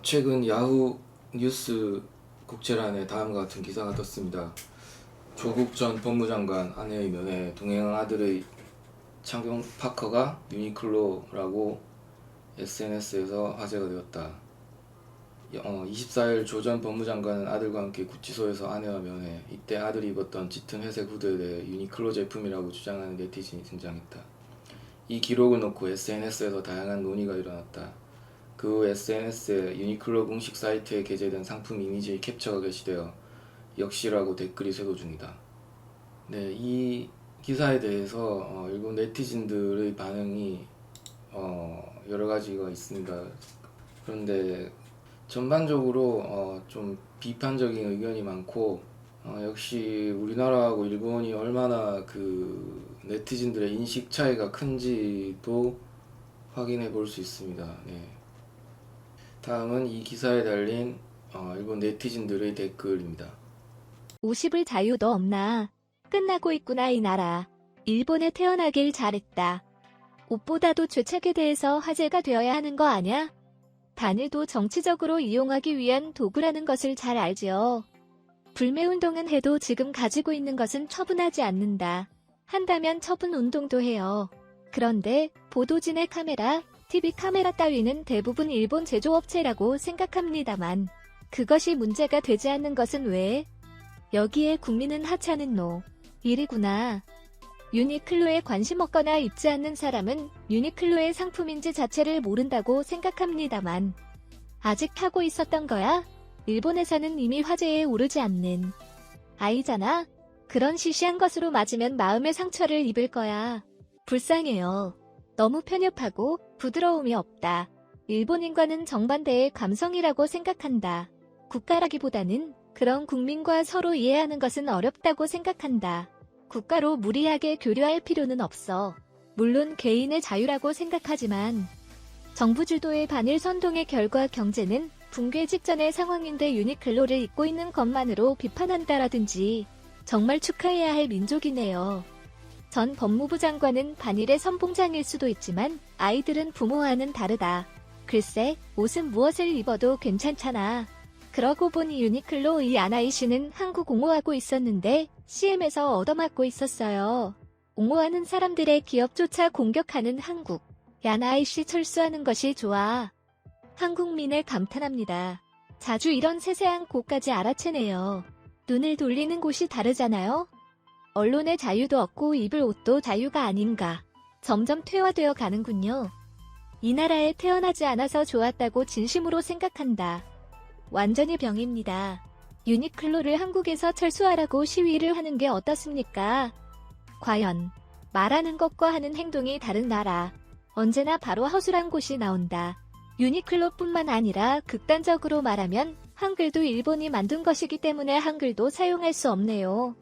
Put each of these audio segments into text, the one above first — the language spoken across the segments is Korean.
최근 야후 뉴스 국제란에 다음과 같은 기사가 떴습니다. 조국 전 법무장관 아내의 면회 동행 아들의 창경 파커가 유니클로라고 SNS에서 화제가 되었다. 24일 조 전 법무장관은 아들과 함께 구치소에서 아내와 면회, 이때 아들이 입었던 짙은 회색 후드에 대해 유니클로 제품이라고 주장하는 네티즌이 등장했다. 이 기록을 놓고 SNS에서 다양한 논의가 일어났다. 그 후 SNS에 유니클로 공식 사이트에 게재된 상품 이미지의 캡처가 게시되어 역시라고 댓글이 쇄도 중이다. 네, 이 기사에 대해서 일본 네티즌들의 반응이 여러 가지가 있습니다. 그런데 전반적으로 좀 비판적인 의견이 많고 역시 우리나라하고 일본이 얼마나 그 네티즌들의 인식 차이가 큰지도 확인해 볼 수 있습니다. 네. 다음은 이 기사에 달린 일본 네티즌들의 댓글입니다. 50을 자유도 없나. 끝나고 있구나 이 나라. 일본에 태어나길 잘했다. 옷보다도 죄책에 대해서 화제가 되어야 하는 거 아냐? 단일도 정치적으로 이용하기 위한 도구라는 것을 잘 알지요. 불매운동은 해도 지금 가지고 있는 것은 처분하지 않는다. 한다면 처분운동도 해요. 그런데 보도진의 카메라, TV 카메라 따위는 대부분 일본 제조업체라고 생각합니다만 그것이 문제가 되지 않는 것은 왜? 여기에 국민은 하찮은 노. 일이구나. 유니클로에 관심 없거나 입지 않는 사람은 유니클로의 상품인지 자체를 모른다고 생각합니다만 아직 하고 있었던 거야? 일본에서는 이미 화제에 오르지 않는 아이잖아? 그런 시시한 것으로 맞으면 마음의 상처를 입을 거야. 불쌍해요. 너무 편협하고 부드러움이 없다. 일본인과는 정반대의 감성이라고 생각한다. 국가라기보다는 그런 국민과 서로 이해하는 것은 어렵다고 생각한다. 국가로 무리하게 교류할 필요는 없어. 물론 개인의 자유라고 생각하지만 정부 주도의 반일 선동의 결과 경제는 붕괴 직전의 상황인데 유니클로를 입고 있는 것만으로 비판한다라든지 정말 축하해야 할 민족이네요. 전 법무부 장관은 반일의 선봉장일 수도 있지만 아이들은 부모와는 다르다. 글쎄, 옷은 무엇을 입어도 괜찮잖아. 그러고 보니 유니클로 이 아나이 씨는 한국 옹호하고 있었는데 CM에서 얻어맞고 있었어요. 옹호하는 사람들의 기업조차 공격하는 한국. 야나이 씨 철수하는 것이 좋아. 한국민을 감탄합니다. 자주 이런 세세한 곳까지 알아채네요. 눈을 돌리는 곳이 다르잖아요? 언론의 자유도 없고 입을 옷도 자유가 아닌가. 점점 퇴화되어 가는군요. 이 나라에 태어나지 않아서 좋았다고 진심으로 생각한다. 완전히 병입니다. 유니클로를 한국에서 철수하라고 시위를 하는 게 어떻습니까? 과연 말하는 것과 하는 행동이 다른 나라. 언제나 바로 허술한 곳이 나온다. 유니클로뿐만 아니라 극단적으로 말하면 한글도 일본이 만든 것이기 때문에 한글도 사용할 수 없네요.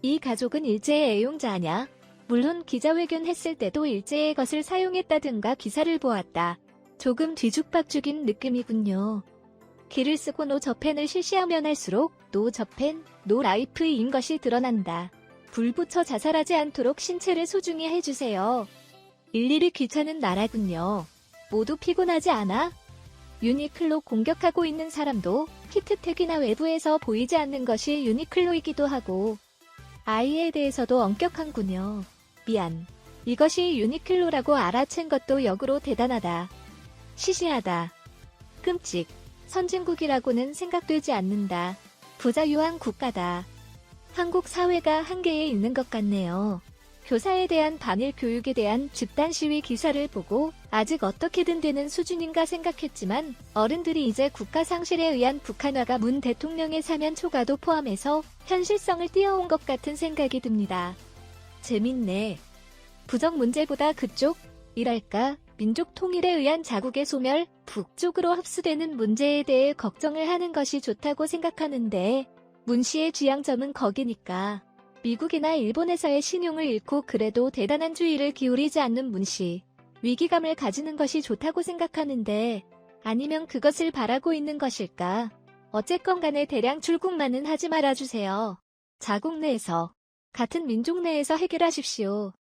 이 가족은 일제의 애용자냐? 물론 기자회견 했을 때도 일제의 것을 사용했다든가 기사를 보았다. 조금 뒤죽박죽인 느낌이군요. 기를 쓰고 노저펜을 실시하면 할수록 노저펜, 노라이프인 것이 드러난다. 불 붙여 자살하지 않도록 신체를 소중히 해주세요. 일일이 귀찮은 나라군요. 모두 피곤하지 않아? 유니클로 공격하고 있는 사람도 히트텍이나 외부에서 보이지 않는 것이 유니클로이기도 하고 아이에 대해서도 엄격한군요. 미안. 이것이 유니클로라고 알아챈 것도 역으로 대단하다. 시시하다. 끔찍. 선진국이라고는 생각되지 않는다. 부자유한 국가다. 한국 사회가 한계에 있는 것 같네요. 교사에 대한 반일 교육에 대한 집단 시위 기사를 보고 아직 어떻게든 되는 수준인가 생각했지만 어른들이 이제 국가 상실에 의한 북한화가 문 대통령의 사면 초과도 포함해서 현실성을 띄워온 것 같은 생각이 듭니다. 재밌네. 부정 문제보다 그쪽? 이랄까 민족 통일에 의한 자국의 소멸, 북쪽으로 흡수되는 문제에 대해 걱정을 하는 것이 좋다고 생각하는데 문 씨의 지향점은 거기니까. 미국이나 일본에서의 신용을 잃고 그래도 대단한 주의를 기울이지 않는 문 씨. 위기감을 가지는 것이 좋다고 생각하는데 아니면 그것을 바라고 있는 것일까? 어쨌건 간에 대량 출국만은 하지 말아주세요. 자국 내에서, 같은 민족 내에서 해결하십시오.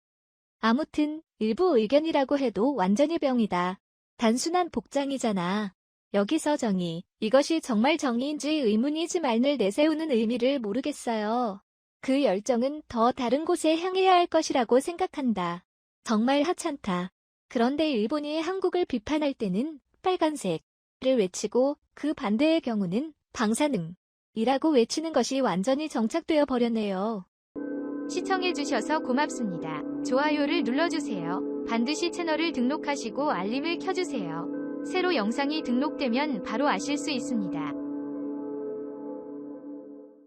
아무튼 일부 의견이라고 해도 완전히 병이다. 단순한 복장이잖아. 여기서 정의, 이것이 정말 정의인지 의문이지 말을 내세우는 의미를 모르겠어요. 그 열정은 더 다른 곳에 향해야 할 것이라고 생각한다. 정말 하찮다. 그런데 일본이 한국을 비판할 때는 빨간색을 외치고 그 반대의 경우는 방사능이라고 외치는 것이 완전히 정착되어 버렸네요. 시청해주셔서 고맙습니다. 좋아요를 눌러주세요. 반드시 채널을 등록하시고 알림을 켜주세요. 새로 영상이 등록되면 바로 아실 수 있습니다.